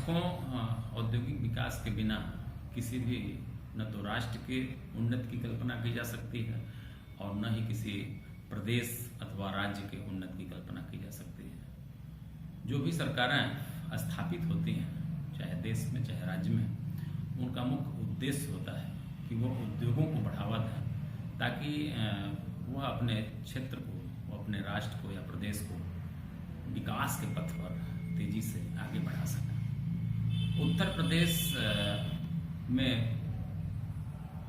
दर्शकों, औद्योगिक विकास के बिना किसी भी न तो राष्ट्र के उन्नति की कल्पना की जा सकती है और न ही किसी प्रदेश अथवा राज्य के उन्नति की कल्पना की जा सकती है। जो भी सरकारें स्थापित होती हैं, चाहे देश में चाहे राज्य में, उनका मुख्य उद्देश्य होता है कि वो उद्योगों को बढ़ावा दें ताकि वह अपने क्षेत्र को, अपने राष्ट्र को या प्रदेश को विकास के पथ पर तेजी से आगे बढ़ा सकें। उत्तर प्रदेश में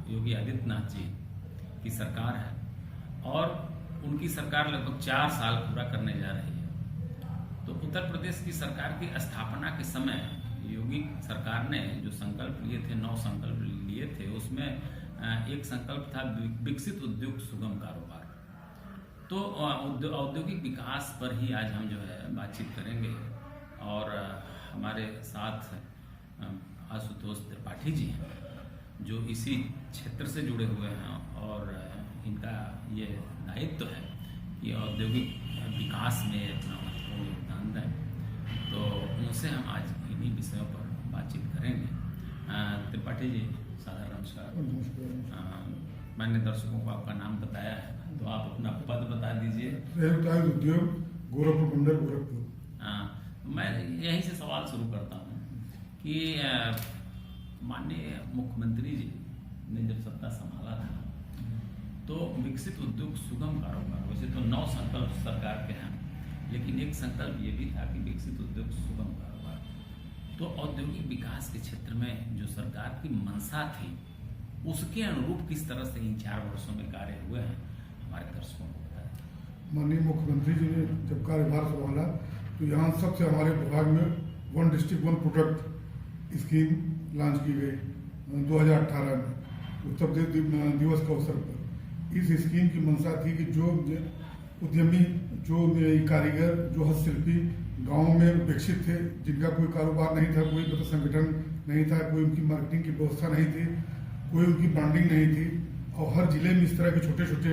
योगी आदित्यनाथ जी की सरकार है और उनकी सरकार लगभग 4 साल पूरा करने जा रही है। तो उत्तर प्रदेश की सरकार की स्थापना के समय योगी सरकार ने जो संकल्प लिए थे, 9 संकल्प लिए थे, उसमें एक संकल्प था विकसित उद्योग सुगम कारोबार। तो औद्योगिक विकास पर ही आज हम जो है बातचीत करेंगे और हमारे साथ आशुतोष त्रिपाठी जी हैं जो इसी क्षेत्र से जुड़े हुए हैं और इनका ये दायित्व है कि औद्योगिक विकास में अपना महत्वपूर्ण योगदान दें। तो उनसे हम आज इन्हीं विषयों पर बातचीत करेंगे। त्रिपाठी जी, सादर नमस्कार। मैंने दर्शकों को आपका नाम बताया है, तो आप अपना पद बता दीजिए। उद्योग, गोरखपुर मंडल, गोरखपुर। मैं यहीं से सवाल शुरू करता हूँ कि माननीय मुख्यमंत्री जी ने जब सत्ता संभाला था तो विकसित उद्योग सुगम कारोबार, वैसे तो 9 संकल्प सरकार के हैं, लेकिन एक संकल्प ये भी था कि विकसित उद्योग सुगम कारोबार। तो औद्योगिक विकास के क्षेत्र में जो सरकार की मंशा थी उसके अनुरूप किस तरह से इन 4 वर्षों में कार्य हुए हैं, हमारे दर्शकों को बताएं। माननीय मुख्यमंत्री जी ने जब कार्यभार संभाला तो यहाँ सबसे हमारे विभाग में 1 डिस्ट्रिक्ट 1 प्रोडक्ट स्कीम लॉन्च की गई 2018 में उत्तर प्रदेश दिवस के अवसर पर। इस स्कीम की मंशा थी कि जो उद्यमी, जो कारीगर, जो हस्तशिल्पी गाँव में विकसित थे, जिनका कोई कारोबार नहीं था, कोई मतलब संगठन नहीं था, कोई उनकी मार्केटिंग की व्यवस्था नहीं थी, कोई उनकी ब्रांडिंग नहीं थी, और हर जिले में इस तरह के छोटे छोटे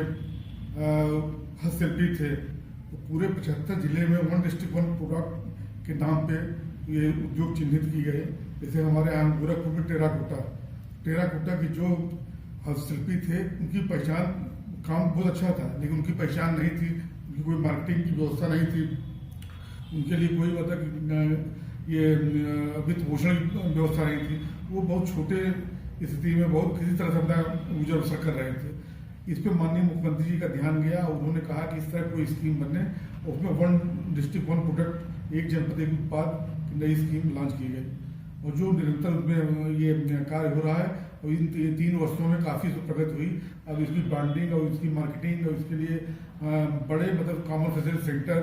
हस्तशिल्पी थे। तो पूरे 75 जिले में 1 डिस्ट्रिक्ट 1 प्रोडक्ट के नाम पे ये उद्योग चिन्हित किए गए। जैसे हमारे यहाँ गोरखपुर में टेराकोटा की जो हस्तशिल्पी थे उनकी पहचान, काम बहुत अच्छा था लेकिन उनकी पहचान नहीं थी, उनकी कोई मार्केटिंग की व्यवस्था नहीं थी, उनके लिए कोई मतलब ये वित्त पोषण की व्यवस्था नहीं थी। वो बहुत छोटे स्थिति में बहुत किसी तरह से अपना गुजर बसर कर रहे थे। इस पे माननीय मुख्यमंत्री जी का ध्यान गया और उन्होंने कहा कि इस तरह कोई स्कीम बनने, उसमें 1 डिस्ट्रिक्ट 1 प्रोडक्ट, एक जनपद एक उत्पाद की नई स्कीम लॉन्च की गई और जो निरंतर उसमें ये कार्य हो रहा है और इन 3 वर्षों में काफ़ी प्रगति हुई। अब इसकी ब्रांडिंग और इसकी मार्केटिंग और इसके लिए बड़े मतलब कॉमन फैसिलिटी सेंटर,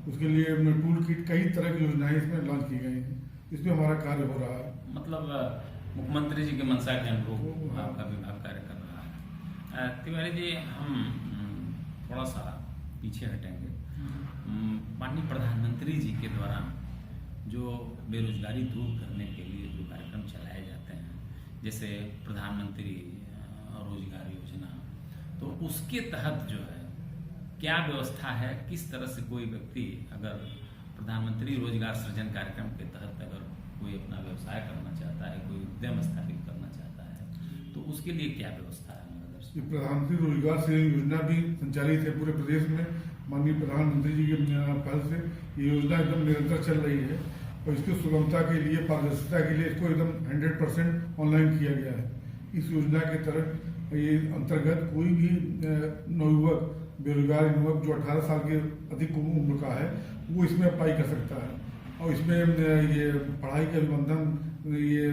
उसके लिए टूल किट, कई तरह की योजनाएं इसमें लॉन्च की गई हैं। इसमें हमारा कार्य हो रहा है। मतलब मुख्यमंत्री जी के मंशा के अनुरूप आपका विभाग कार्य कर रहा है। तिवारी जी, हम थोड़ा सा पीछे हटेंगे। माननीय प्रधानमंत्री जी के द्वारा जो बेरोजगारी दूर करने के लिए जो कार्यक्रम चलाए जाते हैं, जैसे प्रधानमंत्री रोजगार योजना, तो उसके तहत जो है क्या व्यवस्था है, किस तरह से कोई व्यक्ति अगर प्रधानमंत्री रोजगार सृजन कार्यक्रम के तहत अगर कोई अपना व्यवसाय करना चाहता है, कोई उद्यम स्थापित करना चाहता है, तो उसके लिए क्या व्यवस्था है? प्रधानमंत्री रोजगार सृजन योजना भी संचालित है पूरे प्रदेश में। माननीय प्रधानमंत्री जी के पहल से ये योजना एकदम निरंतर चल रही है और इसकी सुगमता के लिए, पारदर्शिता के लिए इसको एकदम 100% ऑनलाइन किया गया है। इस योजना के तहत ये अंतर्गत कोई भी नवयुवक, बेरोजगार युवक जो 18 साल के अधिक उम्र का है वो इसमें अप्लाई कर सकता है और इसमें ये पढ़ाई के अनुबंधन, ये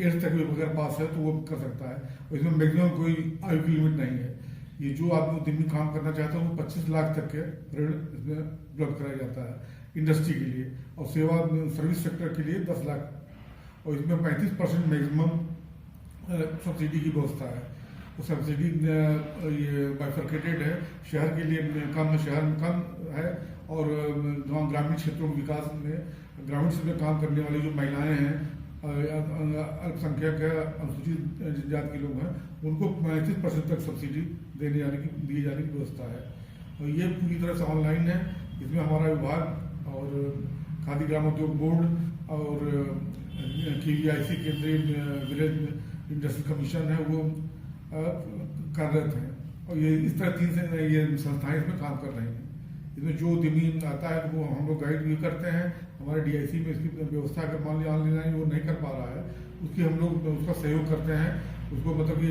8th तक भी अगर पास है तो वो कर सकता है और इसमें मैक्सिमम कोई आयु की लिमिट नहीं है। ये जो आदमी उद्यमी काम करना चाहता है वो 25 लाख तक के ऋण इसमें उपलब्ध कराया जाता है इंडस्ट्री के लिए और सेवा सर्विस सेक्टर के लिए 10 लाख और इसमें 35% मैक्सिमम सब्सिडी की व्यवस्था है। वो सब्सिडी ये बाइफरकेटेड है, शहर के लिए कम, शहर में कम है और ग्रामीण क्षेत्रों के विकास में, ग्रामीण क्षेत्र में काम करने वाली जो महिलाएं हैं, अल्पसंख्यक है, अनुसूचित जाति के लोग हैं, उनको 35% तक सब्सिडी दिए जाने की व्यवस्था है और ये पूरी तरह से ऑनलाइन है। इसमें हमारा विभाग और खादी ग्रामोद्योग बोर्ड और KVIC केंद्रीय विलेज इंडस्ट्रियल कमीशन है वो कार्यरत है, और ये इस तरह 3 से ये संस्थाएं इसमें काम कर रही हैं। इसमें जो उद्यमी आता है वो हम लोग गाइड भी करते हैं। हमारे DIC में इसकी व्यवस्था अगर मान लिया ऑनलाइन वो नहीं कर पा रहा है, उसकी हम लोग उसका सहयोग करते हैं। उसको मतलब कि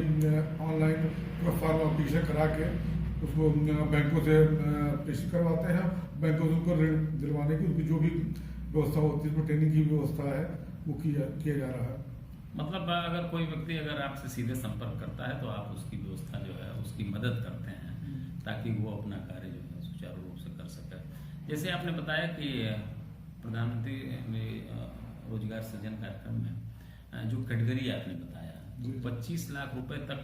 ऑनलाइन पूरा फॉर्म एप्लीकेशन करा के उसको बैंकों से पेश करवाते हैं। बैंकों से उनको ऋण दिलवाने की उनकी जो भी व्यवस्था होती है, उसमें ट्रेनिंग की व्यवस्था है वो किया जा रहा है। मतलब अगर कोई व्यक्ति अगर आपसे सीधे संपर्क करता है तो आप उसकी व्यवस्था जो है उसकी मदद करते हैं ताकि वो अपना कार्य जो है सुचारू रूप से कर सके। जैसे आपने बताया कि प्रधानमंत्री रोजगार सृजन कार्यक्रम में जो कैटेगरी आपने बताया 25 लाख रुपए तक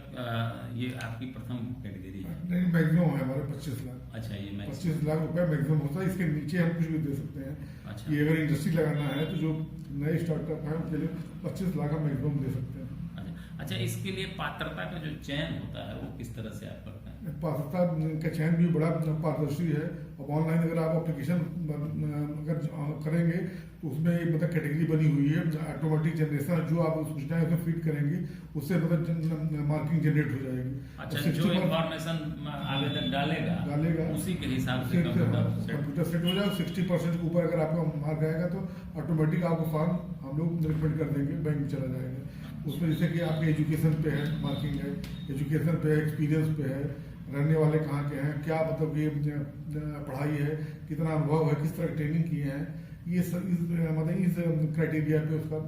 ये आपकी प्रथम कैटेगरी है? नहीं, मैक्सिमम है हमारे 25 लाख। अच्छा, ये 25 लाख रुपए मैक्सिमम होता है। इसके नीचे हम कुछ भी दे सकते हैं। अच्छा, ये अगर इंडस्ट्री लगाना है तो जो नए स्टार्टअप है उनके लिए 25 लाख हम मैक्सिमम दे सकते हैं। अच्छा, इसके लिए पात्रता का जो चयन होता है वो किस तरह से आप करते हैं? पात्रता का चयन भी बड़ा पारदर्शी है। अब ऑनलाइन अगर आप एप्लीकेशन अगर करेंगे तो उसमें मतलब कैटेगरी बनी हुई है, ऑटोमेटिक जनरेशन जो आप सूचनाएं उसमें फीड करेंगे उससे मतलब मार्किंग जनरेट हो जाएगी। अच्छा, जो इन्फॉर्मेशन आवेदक डालेगा उसी के हिसाब से कंप्यूटर सेट हो जाएगा। 60% के ऊपर अगर आपका मार्क आएगा तो ऑटोमेटिक आपको फॉर्म हम लोग रिकमेंड कर देंगे, बैंक में चला जाएगा। उसमें जैसे कि आपके एजुकेशन पे है मार्किंग है, एजुकेशन पे है, एक्सपीरियंस पे है, रहने वाले कहाँ के हैं, क्या मतलब कि पढ़ाई है, कितना अनुभव है, किस तरह ट्रेनिंग किए हैं, ये सब मतलब इस क्राइटेरिया पे उसका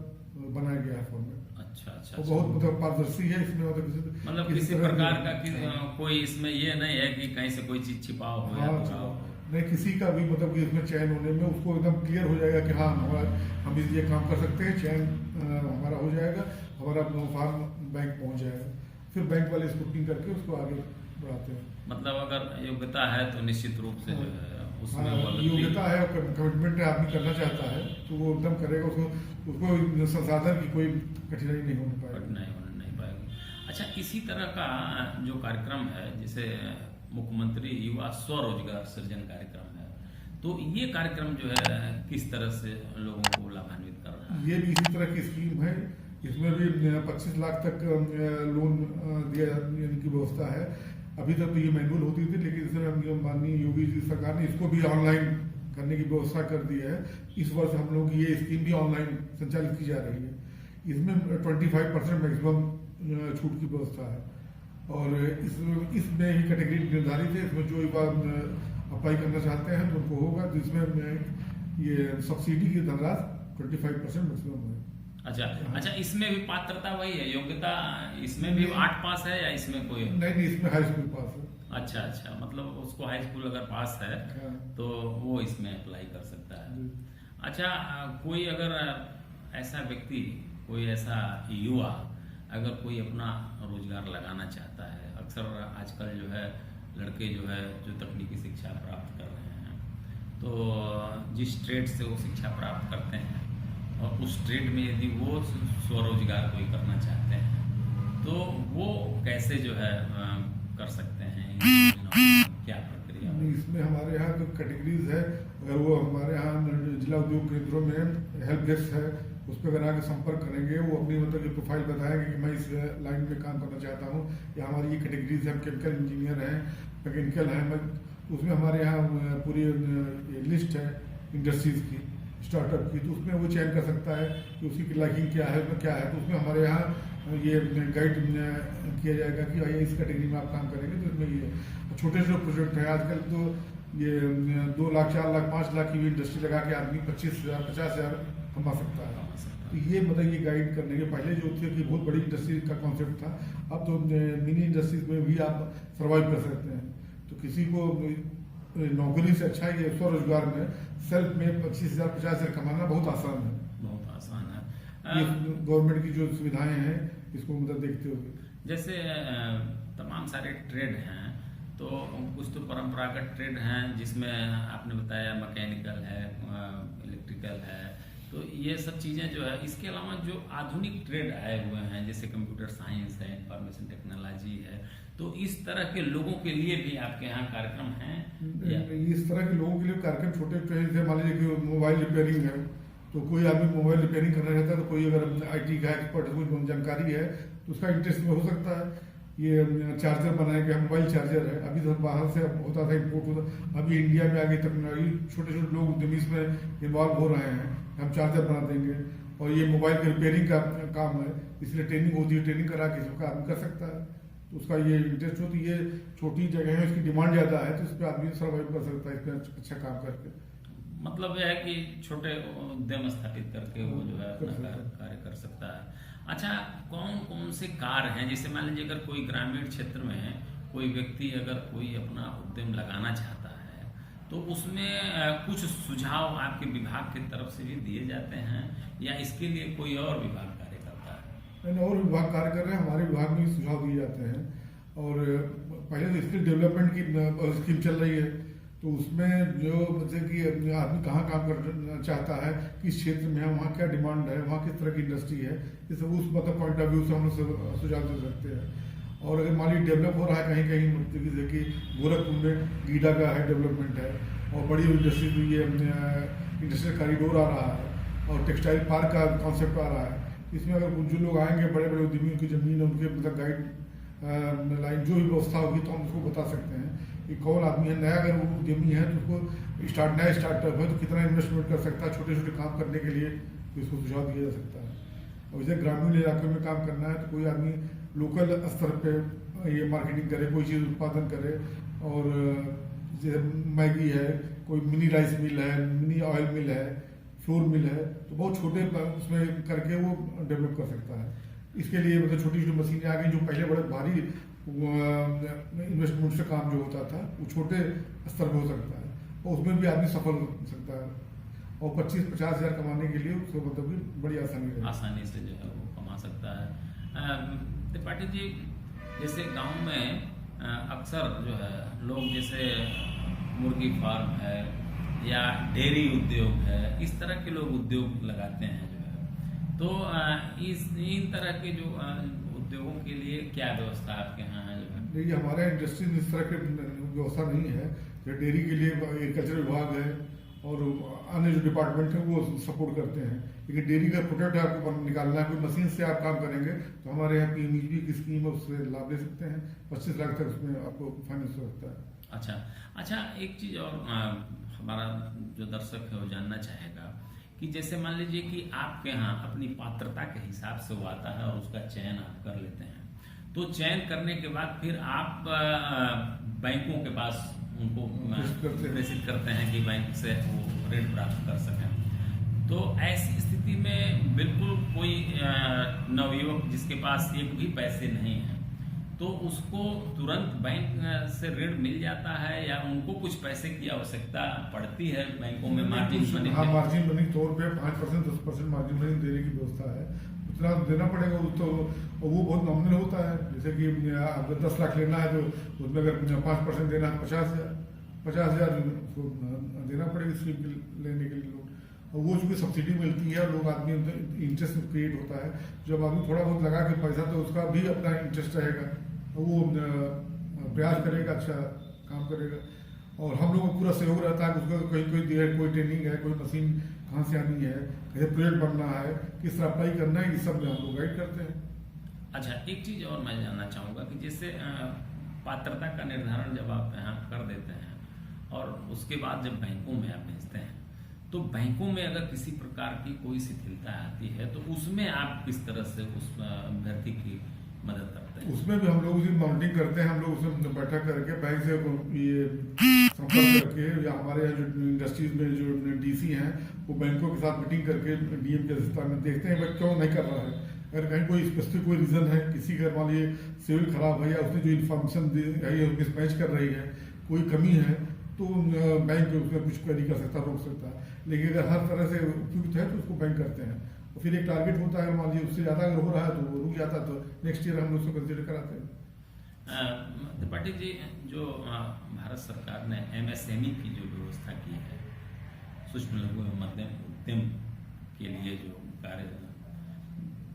बनाया गया है फॉर्मेट। अच्छा, तो बहुत मतलब पारदर्शी है इसमें। मतलब किसी प्रकार का कोई इसमें ये नहीं है कि कहीं से कोई चीज छिपाव हो या नहीं, किसी का भी मतलब कि इसमें चयन होने में उसको एकदम क्लियर हो जाएगा कि हाँ हम ये काम कर सकते हैं, चयन हमारा हो जाएगा, हमारा फॉर्म बैंक पहुंच जाएगा, फिर बैंक वाले स्क्रूटनी करके उसको आगे बढ़ाते हैं। मतलब अगर योग्यता है तो निश्चित रूप से जो है उसमें योग्यता है, कमिटमेंट है, आदमी करना चाहता है तो वो एकदम करेगा। उसको संसाधन की कोई कठिनाई नहीं होने पाएगी। अच्छा, इसी तरह का जो कार्यक्रम है जैसे मुख्यमंत्री युवा स्वरोजगार सृजन कार्यक्रम है, तो ये कार्यक्रम जो है किस तरह से लोगों को लाभान्वित कर रहा है? ये भी इसी तरह की स्कीम है। इसमें भी 25 लाख तक लोन दिया जाने की व्यवस्था है। अभी तक तो ये मैनुअल होती थी, लेकिन इसमें माननीय योगी जी सरकार ने इसको भी ऑनलाइन करने की व्यवस्था कर दी है। इस वर्ष हम लोग ये स्कीम भी ऑनलाइन संचालित की जा रही है। इसमें 25% मैक्सिमम छूट की व्यवस्था है, और इसमें ही कैटेगरी निर्धारित है। इसमें जो युवा अप्लाई करना चाहते हैं तो उनको होगा, जिसमें ये सब्सिडी की धनराशि 25% मैक्सिमम है। अच्छा, इसमें भी पात्रता वही है, योग्यता इसमें भी 8 पास है या इसमें कोई? नहीं, इसमें हाई स्कूल पास है। अच्छा, मतलब उसको हाई स्कूल अगर पास है तो वो इसमें अप्लाई कर सकता है। अच्छा, कोई अगर ऐसा व्यक्ति, कोई ऐसा युवा अगर कोई अपना रोजगार लगाना चाहता है, अक्सर आजकल जो है लड़के जो है जो तकनीकी शिक्षा प्राप्त कर रहे हैं, तो जिस ट्रेड से वो शिक्षा प्राप्त करते हैं और उस ट्रेड में यदि वो स्वरोजगार कोई करना चाहते हैं तो वो कैसे जो है कर सकते हैं? क्या प्रक्रिया? इसमें हमारे यहाँ जो कैटेगरीज है, अगर वो हमारे यहाँ जिला उद्योग केंद्रों में हेल्प डेस्क है, उस पर अगर आके संपर्क करेंगे, वो अपनी मतलब की प्रोफाइल बताएंगे कि मैं इस लाइन में काम करना चाहता हूँ, या हमारी ये कैटेगरीज है, केमिकल इंजीनियर हैं, मैकेनिकल हैं, उसमें हमारे यहाँ पूरी लिस्ट है इंडस्ट्रीज की, स्टार्टअप की, तो उसमें वो चयन कर सकता है कि उसकी लाइकिंग क्या है, उसमें क्या है। तो उसमें हमारे यहाँ ये गाइड किया जाएगा कि भाई इस कैटेगरी में आप काम करेंगे तो इसमें ये छोटे छोटे प्रोजेक्ट हैं। आजकल तो ये 2 लाख 4 लाख 5 लाख की भी इंडस्ट्री लगा के आदमी 25,000 50,000 कमा सकता है। तो ये मतलब ये गाइड करने के पहले जो थे कि बहुत बड़ी इंडस्ट्री का कॉन्सेप्ट था, अब तो मिनी इंडस्ट्रीज में भी आप सर्वाइव कर सकते हैं। तो किसी को नौकरी से अच्छा ये स्वरोजगार में सेल्फ में 25,000 50,000 कमाना बहुत आसान है। ये गवर्नमेंट की जो सुविधाएं हैं इसको मतलब देखते हुए, जैसे तमाम सारे ट्रेड हैं, तो कुछ तो परंपरागत ट्रेड हैं जिसमें आपने बताया मैकेनिकल है, इलेक्ट्रिकल है, तो ये सब चीज़ें जो है, इसके अलावा जो आधुनिक ट्रेड आए हुए हैं जैसे कंप्यूटर साइंस है, इंफॉर्मेशन टेक्नोलॉजी है, तो इस तरह के लोगों के लिए भी आपके यहाँ कार्यक्रम हैं? इस तरह के लोगों के लिए कार्यक्रम छोटे छोटे, मान लीजिए कि मोबाइल रिपेयरिंग है, तो कोई आदमी मोबाइल रिपेयरिंग करना चाहता है, तो कोई अगर IT का एक्सपर्ट है, कोई जानकारी है, तो उसका इंटरेस्ट में हो सकता है। ये चार्जर बनाएंगे, मोबाइल चार्जर है, अभी तो बाहर से होता था, इम्पोर्ट होता, अभी इंडिया में आगे टेक्नोलॉजी, छोटे छोटे लोग उद्यमी इसमें इन्वॉल्व हो रहे हैं, हम चार्जर बना देंगे। और ये मोबाइल की रिपेयरिंग का काम है, इसलिए ट्रेनिंग होती है, ट्रेनिंग करा के सबका आदमी कर सकता है, तो उसका ये इंटरेस्ट होती है। छोटी जगह है, उसकी डिमांड ज़्यादा है, तो इस पर आदमी सर्वाइव कर सकता है, इसमें अच्छा काम करके। मतलब यह है कि छोटे उद्यम स्थापित करके वो जो है अपना कार्य कर सकता है। अच्छा, कौन कौन से कार्य हैं, जैसे मान लीजिए अगर कोई ग्रामीण क्षेत्र में कोई व्यक्ति अगर कोई अपना उद्यम लगाना चाहता है, तो उसमें कुछ सुझाव आपके विभाग की तरफ से भी दिए जाते हैं, या इसके लिए कोई और विभाग कार्य करता है? नहीं, और विभाग कार्य कर रहे हैं, हमारे विभाग में सुझाव दिए जाते हैं। और पहले तो स्किल डेवलपमेंट की स्कीम चल रही है, तो उसमें जो मतलब कि आदमी कहाँ काम करना चाहता है, किस क्षेत्र में है, वहाँ क्या डिमांड है, वहाँ किस तरह की इंडस्ट्री है, ये सब उस मतलब पॉइंट ऑफ व्यू से हम लोग सुझाव दे सकते हैं। और अगर मान लीजिए डेवलप हो रहा है कहीं कहीं, मतलब जैसे कि गोरखपुर में गीडा का है डेवलपमेंट है, और बड़ी इंडस्ट्री तो ये इंडस्ट्रियल कॉरिडोर आ रहा है, और टेक्सटाइल पार्क का कॉन्सेप्ट आ रहा है। इसमें अगर कुछ जो लोग आएंगे, बड़े बड़े उद्यमियों की जमीन, उनके मतलब गाइड लाइन जो भी व्यवस्था होगी, तो हम उसको बता सकते हैं कि कौन आदमी है नया, अगर वो उद्यमी है तो उसको नया स्टार्टअप है तो कितना इन्वेस्टमेंट कर सकता है छोटे छोटे काम करने के लिए, तो इसको सुझाव दिया जा सकता है। और जैसे ग्रामीण इलाके में काम करना है, तो कोई आदमी लोकल स्तर पे ये मार्केटिंग करे, कोई चीज़ उत्पादन करे, और जैसे मैगी है, कोई मिनी राइस मिल है, मिनी ऑयल मिल है, फ्लोर मिल है, तो बहुत छोटे उसमें करके वो डेवलप कर सकता है। इसके लिए मतलब छोटी छोटी मशीनें आ गई, जो पहले बड़े भारी इन्वेस्टमेंट से काम जो होता था, वो छोटे स्तर पर हो सकता है, और उसमें भी आदमी सफल हो सकता है। और 25-50 हज़ार कमाने के लिए उसको मतलब कि बड़ी आसानी से जो है वो कमा सकता है। त्रिपाठी जी, जैसे गांव में अक्सर जो है लोग जैसे मुर्गी फार्म है या डेयरी उद्योग है, इस तरह के लोग उद्योग लगाते हैं जो है, तो इन तरह के जो उद्योगों के लिए क्या व्यवस्था आपके यहाँ है? जो है देखिए, हमारे इंडस्ट्री में इस तरह की व्यवस्था नहीं है। डेयरी के लिए एग्रीकल्चर विभाग है, और अन्य जो डिपार्टमेंट है वो सपोर्ट करते हैं। लेकिन डेयरी का प्रोडक्ट आपको निकालना है, कोई मशीन से आप काम करेंगे, तो हमारे यहाँ PMEGP की स्कीम है, उससे लाभ ले सकते हैं। 25 लाख तक उसमें आपको फाइनेंस हो सकता है। अच्छा, एक चीज़ और हमारा जो दर्शक है वो जानना चाहेगा कि जैसे मान लीजिए कि आपके यहाँ अपनी पात्रता के हिसाब से वो आता है और उसका चयन आप कर लेते हैं, तो चयन करने के बाद फिर आप बैंकों के पास उनको प्रेषित करते हैं कि बैंक से वो ऋण प्राप्त कर सकें। तो ऐसी स्थिति में बिल्कुल कोई नवयुवक जिसके पास एक भी पैसे नहीं है, तो उसको तुरंत बैंक से ऋण मिल जाता है, या उनको कुछ पैसे की आवश्यकता पड़ती है बैंकों में मार्जिन मनी? हाँ, मार्जिन मनी तौर पे 5% 10% मार्जिन मनी देने की व्यवस्था है, उतना देना पड़ेगा। तो वो बहुत नॉमिनल होता है, जैसे कि अगर 10 लाख लेना है तो उसमें अगर 5% देना है 50 हज़ार उसको देना पड़ेगा स्कीम लेने के लिए लोग। और वो चूँकि सब्सिडी मिलती है, लोग आदमी इंटरेस्ट क्रिएट होता है, जब आदमी थोड़ा बहुत लगा के पैसा, तो उसका भी अपना इंटरेस्ट रहेगा, वो प्रयास करेगा, अच्छा काम करेगा। और हम लोगों को पूरा सहयोग रहता है, उसको कोई ट्रेनिंग है, कोई मशीन कहाँ से आनी है, कैसे प्रोजेक्ट बनना है, किस तरह अप्लाई करना है, ये सब में हम लोग गाइड करते हैं। अच्छा, एक चीज़ और मैं जानना चाहूँगा कि जैसे पात्रता का निर्धारण जब आप यहाँ कर देते हैं और उसके बाद जब बैंकों में आप भेजते हैं, तो बैंकों में अगर किसी प्रकार की कोई शिथिलता आती है, तो उसमें आप किस तरह से उस अभ्यर्थी की मदद करते हैं? उसमें भी हम लोग उसकी मॉनिटरिंग करते हैं, हम लोग उसमें बैठक करके बैंक से ये संपर्क करके, या हमारे यहाँ जो इंडस्ट्रीज में जो DC हैं, वो बैंकों के साथ मीटिंग करके DM के सिस्टम में देखते हैं भाई क्यों नहीं कर रहा है। अगर कहीं कोई स्पेसिफिक कोई रीज़न है, किसी का मान लीजिए सिविल खराब है, या उसने जो इन्फॉर्मेशन दी है मिसमैच कर रही है, कोई कमी है, तो बैंक उसमें कुछ नहीं कर सकता, रोक सकता है। लेकिन अगर हर तरह से उपयुक्त है तो उसको बैंक करते हैं, और फिर एक टारगेट होता है, मान लीजिए उससे ज़्यादा अगर हो रहा है तो वो रुक जाता है, तो नेक्स्ट ईयर हम उसको कंसिडर कराते हैं। त्रिपाठी जी, जो भारत सरकार ने MSME की जो व्यवस्था की है, सूक्ष्म लघु एवं मध्यम उद्यम के लिए जो कार्य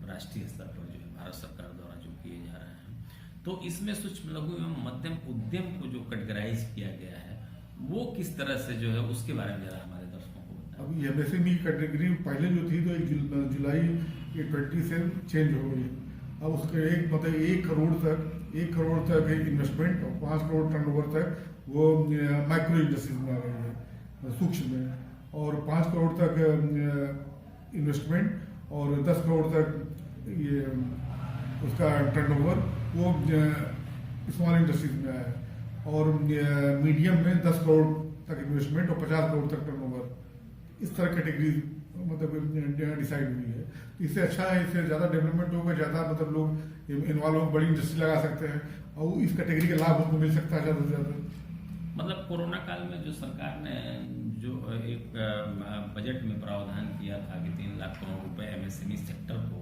राष्ट्रीय स्तर पर जो है भारत सरकार द्वारा जो किए जा रहे हैं, तो इसमें सूक्ष्म लघु एवं मध्यम उद्यम को जो कैटेगराइज किया गया है, वो किस तरह से जो है उसके बारे में जरा हमारे दर्शकों को बताएं। अब ये एमएसएमई कैटेगरी पहले जो थी तो 1 जुलाई 20 से चेंज हो गई। अब उसके मतलब 1 करोड़ तक इन्वेस्टमेंट और 5 करोड़ टर्नओवर तक वो माइक्रो इंडस्ट्रीज में आ गई है, सूक्ष्म में, और 5 करोड़ तक इन्वेस्टमेंट और 10 करोड़ तक ये उसका टर्नओवर वो स्मॉल इंडस्ट्रीज में आया है, और मीडियम में 10 करोड़ तक इन्वेस्टमेंट और 50 करोड़ तक टर्नओवर, इस तरह कैटेगरी मतलब डिसाइड हुई है। इससे अच्छा है, इससे ज़्यादा डेवलपमेंट होगा, ज़्यादा मतलब लोग इन्वॉल्व होकर बड़ी इंडस्ट्री लगा सकते हैं और इस कैटेगरी का लाभ उनको मिल सकता है ज़्यादा से ज़्यादा। मतलब कोरोना काल में जो सरकार ने जो एक बजट में प्रावधान किया था कि 3 लाख करोड़ रुपए एमएसएमई सेक्टर को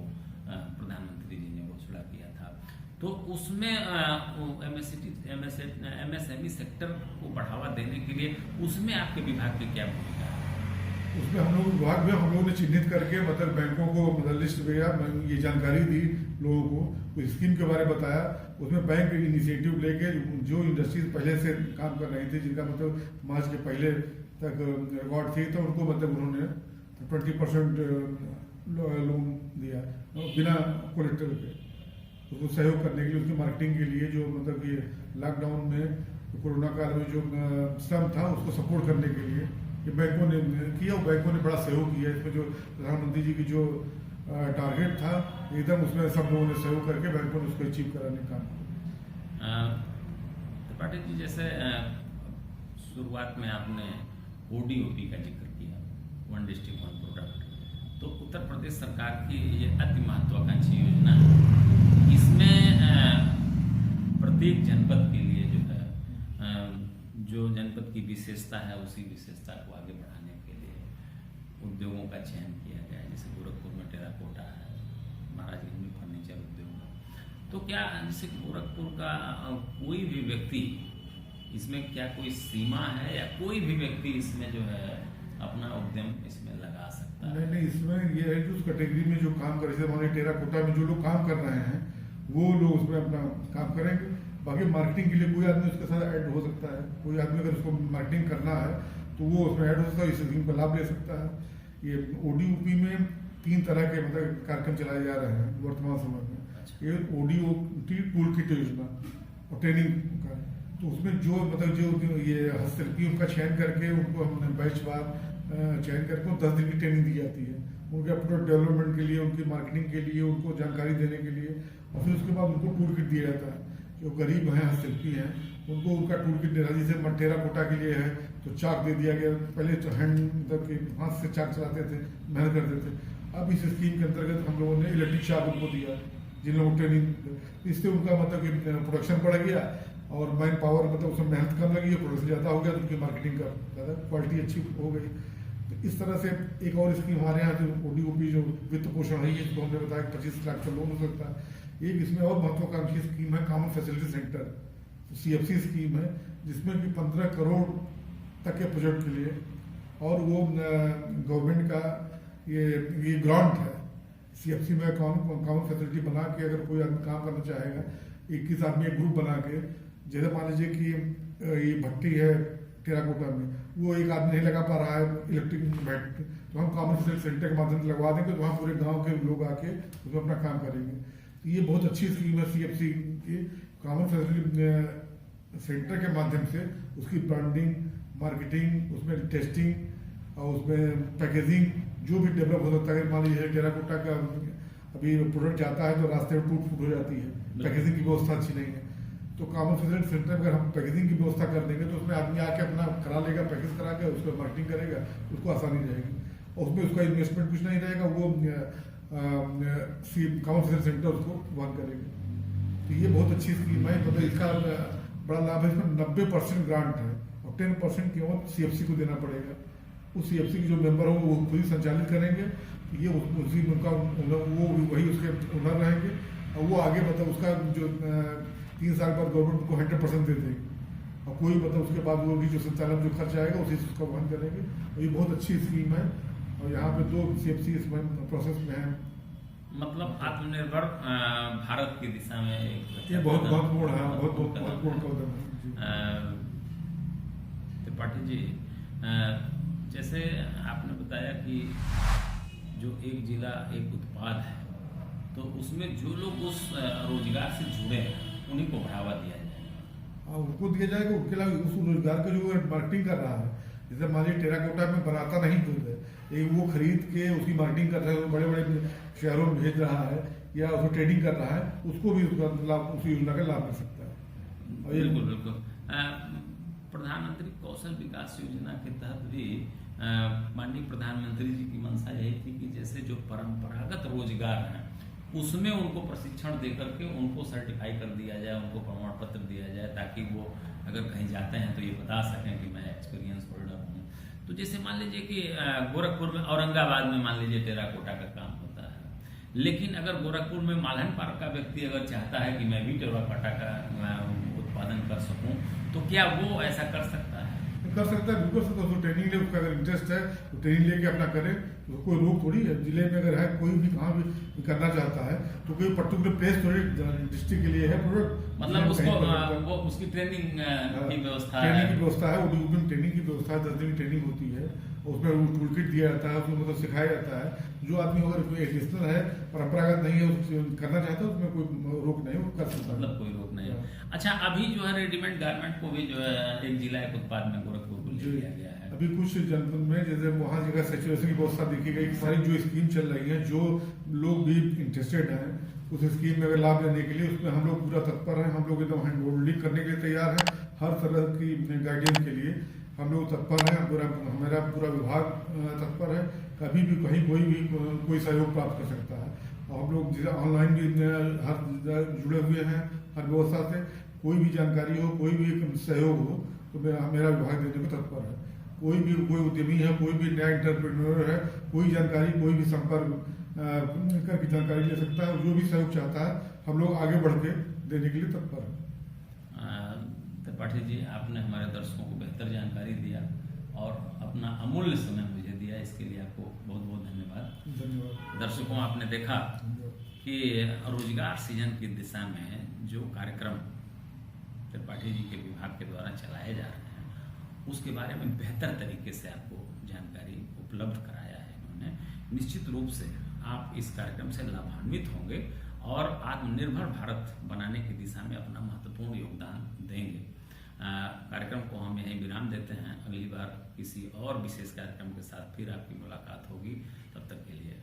प्रधानमंत्री जी ने घोषणा किया था, तो उसमें एमएसएमई सेक्टर को बढ़ावा देने के लिए उसमें आपके विभाग की क्या भूमिका है? उसमें हम लोग विभाग में हम लोगों ने चिन्हित करके मतलब बैंकों को मतलब लिस्ट भेजा, ये जानकारी दी लोगों को, कुछ स्कीम के बारे में बताया। उसमें बैंक इनिशिएटिव लेके जो इंडस्ट्रीज पहले से काम कर रही थी, जिनका मतलब मार्च के पहले तक रिकॉर्ड थी, तो उनको मतलब उन्होंने 20% लोन दिया बिना कोलेटरल के, उसको सहयोग करने के लिए, उसकी मार्केटिंग के लिए, जो मतलब ये लॉकडाउन में कोरोना काल में जो श्रम था उसको सपोर्ट करने के लिए ये बैंकों ने किया। बैंकों ने बड़ा सहयोग किया इसमें, जो प्रधानमंत्री जी की जो टारगेट था एकदम उसमें सब लोगों ने सहयोग करके बैंकों ने उसको अचीव कराने का काम किया। त्रिपाठी जी, जैसे शुरुआत में आपने ओडीओपी का जिक्र किया, 1 डिस्ट्रिक्ट 1 प्रोडक्ट, तो उत्तर प्रदेश सरकार की ये अति महत्वाकांक्षी योजना है। इसमें प्रत्येक जनपद के लिए जो जनपद की विशेषता है उसी विशेषता को आगे बढ़ाने के लिए उद्योगों का चयन किया गया है। जैसे गोरखपुर में टेराकोटा है, महाराजगंज में फर्नीचर उद्योग है। तो क्या जैसे गोरखपुर का कोई भी व्यक्ति इसमें, क्या कोई सीमा है या कोई भी व्यक्ति इसमें जो है अपना उद्यम इसमें लगा सकता है? नहीं, इसमें ये है कि उस कैटेगरी में जो काम कर रहे हैं, टेराकोटा में जो लोग काम कर रहे हैं वो लोग उसमें अपना काम करेंगे। बाकी मार्केटिंग के लिए कोई आदमी उसके साथ ऐड हो सकता है, कोई आदमी अगर उसको मार्केटिंग करना है तो वो उसमें ऐड हो सकता है, इस स्कीम का लाभ ले सकता है। ये ओडीओपी में 3 तरह के मतलब कार्यक्रम चलाए जा रहे हैं वर्तमान समय में। ये ओडीओपी टूल किट योजना और ट्रेनिंग का, तो उसमें जो मतलब जो ये हस्तशिल्पी उनका चयन करके उनको हमने बैचवार चयन करके 10 दिन की ट्रेनिंग दी जाती है, उनके प्रोडक्ट डेवलपमेंट के लिए, उनकी मार्केटिंग के लिए, उनको जानकारी देने के लिए, और फिर उसके बाद उनको टूल किट दिया जाता है। जो गरीब हैं, हस्तशिल्पी हैं, उनको उनका टूल किट देना, जैसे टेराकोटा के लिए है तो चाक दे दिया गया। पहले तो हैंड मतलब कि हाथ से चाक चलाते थे, मेहनत करते थे। अब इस स्कीम के अंतर्गत हम लोगों ने इलेक्ट्रिक चाक उनको दिया, जिन लोगों को ट्रेनिंग, इससे उनका मतलब कि प्रोडक्शन बढ़ गया और मैन पावर मतलब उसमें मेहनत कम लगी, प्रोडक्शन ज़्यादा हो गया, तो उनकी मार्केटिंग का ज़्यादा क्वालिटी अच्छी हो गई। तो इस तरह से एक और स्कीम हमारे यहाँ जो ओडीओपी जो वित्त पोषण है, इसको हमने बताया 25 लाख का लोन हो सकता है। एक इसमें और महत्वाकांक्षी स्कीम है common facility centre, CFC scheme है, जिसमें कि 15 करोड़ तक के प्रोजेक्ट के लिए, और वो गवर्नमेंट का ये ग्रांट है। CFC में कॉमन फैसिलिटी बना के अगर कोई आदमी काम करना चाहेगा, 21 आदमी एक ग्रुप बना के, जैसे मान लीजिए कि ये भट्टी है टेराकोटा में, वो एक आदमी नहीं लगा पा रहा है इलेक्ट्रिक भट्टी, तो हम कॉमन फैसिलिटी सेंटर के माध्यम से लगवा देंगे, तो वहाँ पूरे गाँव के लोग आके उसमें अपना काम करेंगे। तो ये बहुत अच्छी स्कीम है CFC की, कॉमन फैसिलिटी सेंटर के माध्यम से उसकी ब्रांडिंग, मार्केटिंग, उसमें टेस्टिंग और उसमें पैकेजिंग जो भी डेवलप हो सकता है। मान लीजिए टेराकोटा का अभी प्रोडक्ट जाता है तो रास्ते में टूट फूट हो जाती है, पैकेजिंग की व्यवस्था अच्छी नहीं है, तो कॉमन फैसिलिटी सेंटर में अगर हम पैकेजिंग की व्यवस्था कर देंगे तो उसमें आदमी आके अपना करा लेगा, पैकेज करा के उसको मार्केटिंग करेगा, उसको आसानी रहेगी, और उसमें उसका इन्वेस्टमेंट कुछ नहीं रहेगा, वो कॉमन फैसिलिटी सेंटर उसको वहन करेगा। तो ये बहुत अच्छी स्कीम है, मतलब इसका बड़ा लाभ है। इसमें 90% ग्रांट है और 10% केवल CFC को देना पड़ेगा। उस CFC के जो मेंबर हो वो खुद ही संचालित करेंगे, ये उसी उनका वो वही उसके ओनर रहेंगे, और वो आगे मतलब उसका जो 3 साल बाद गवर्नमेंट को 100% दे देगी, और कोई मतलब उसके बाद वो भी जो संचालन जो खर्च आएगा उसी से उसका वहन करेंगे। और ये बहुत अच्छी स्कीम है, और यहाँ पे 2 CFC इसमें प्रोसेस में है। मतलब आत्मनिर्भर भारत की दिशा में ये बहुत महत्वपूर्ण है, बहुत महत्वपूर्ण कदम है। त्रिपाठी जी, जैसे आपने बताया कि जो एक जिला एक उत्पाद है, तो उसमें जो लोग उस रोजगार से जुड़े हैं उन्हीं को बढ़ावा दिया जाए। हाँ, उनको दिया जाएगा। उसके अलावा उस रोजगार का जो मार्केटिंग कर रहा है, जैसे मान लीजिए टेराकोटा में बनाता नहीं दूध है, लेकिन वो खरीद के उसकी मार्केटिंग कर रहा है, बड़े बड़े शहरों में भेज रहा है या उसको ट्रेडिंग कर रहा है, उसको भी उसका लाभ, उस योजना का लाभ मिल सकता है। और ये बिल्कुल बिल्कुल। प्रधानमंत्री कौशल विकास योजना के तहत भी माननीय प्रधानमंत्री जी की मंशा यही थी कि जैसे जो परंपरागत रोजगार हैं उसमें उनको प्रशिक्षण दे करके उनको सर्टिफाई कर दिया जाए, उनको प्रमाण पत्र दिया जाए, ताकि वो अगर कहीं जाते हैं तो ये बता सकें कि मैं एक्सपीरियंस होल्डर हूँ। तो जैसे मान लीजिए कि गोरखपुर में, औरंगाबाद में मान लीजिए टेराकोटा का काम होता है, लेकिन अगर गोरखपुर में मालहन पार्क का व्यक्ति अगर चाहता है कि मैं भी टेराकोटा का उत्पादन कर सकूं, तो क्या वो ऐसा कर सकता है? कर सकता है, बिल्कुल सकता है। उसको ट्रेनिंग ले, उसका अगर इंटरेस्ट है तो ट्रेनिंग लेके अपना करे, तो कोई रोक थोड़ी है। जिले में अगर है, कोई भी कहाँ भी करना चाहता है तो कोई पर्टिकुलर प्लेस थोड़ी डिस्ट्रिक्ट के लिए है प्रोडक्ट, मतलब उसको वो उसकी ट्रेनिंग की व्यवस्था है, ट्रेनिंग की व्यवस्था है, वो ट्रेनिंग की व्यवस्था है, 10 दिन की ट्रेनिंग होती है, उसमें वो टूल किट दिया जाता है, उसमें मतलब सिखाया जाता है। जो आदमी अगर एडिशनल है, परंपरागत नहीं है, उसको करना चाहता है, उसमें कोई रोक नहीं, वो कर सकता है। मतलब कोई रोक नहीं है। अच्छा, अभी जो है रेडीमेड गारमेंट को भी जो है एक जिला एक उत्पाद में गोरखपुर को ले लिया गया है। अभी कुछ जनपद में जैसे वहाँ जगह सैचुरेशन की व्यवस्था देखी गई, सारी जो स्कीम चल रही है, जो लोग भी इंटरेस्टेड हैं उस स्कीम में अगर लाभ लेने के लिए, उसमें हम लोग पूरा तत्पर हैं। हम लोग एकदम हैंड होल्डिंग करने के लिए तैयार हैं। हर तरह की गाइडेंस के लिए हम लोग तत्पर हैं, मेरा पूरा विभाग तत्पर है। कभी भी कहीं कोई सहयोग प्राप्त कर सकता है। और हम लोग जैसे ऑनलाइन भी हर जुड़े हुए हैं, हर व्यवस्था से। कोई भी जानकारी हो, कोई भी सहयोग हो, तो मेरा विभाग देने को तत्पर है। कोई उद्यमी है, कोई भी नया एंटरप्रेन्योर है, कोई जानकारी, कोई भी संपर्क करके जानकारी ले सकता है। जो भी सहयोग चाहता है, हम लोग आगे बढ़ के देने के लिए तत्पर हैं। त्रिपाठी जी, आपने हमारे दर्शकों को बेहतर जानकारी दिया और अपना अमूल्य समय मुझे दिया, इसके लिए आपको बहुत बहुत धन्यवाद। धन्यवाद। दर्शकों, आपने देखा कि रोजगार सृजन की दिशा में जो कार्यक्रम त्रिपाठी जी के विभाग के द्वारा चलाए जा रहे हैं, उसके बारे में बेहतर तरीके से आपको जानकारी उपलब्ध कराया है इन्होंने। निश्चित रूप से आप इस कार्यक्रम से लाभान्वित होंगे और आत्मनिर्भर भारत बनाने की दिशा में अपना महत्वपूर्ण योगदान देंगे। कार्यक्रम को हम यहीं विराम देते हैं। अगली बार किसी और विशेष कार्यक्रम के साथ फिर आपकी मुलाकात होगी। तब तक के लिए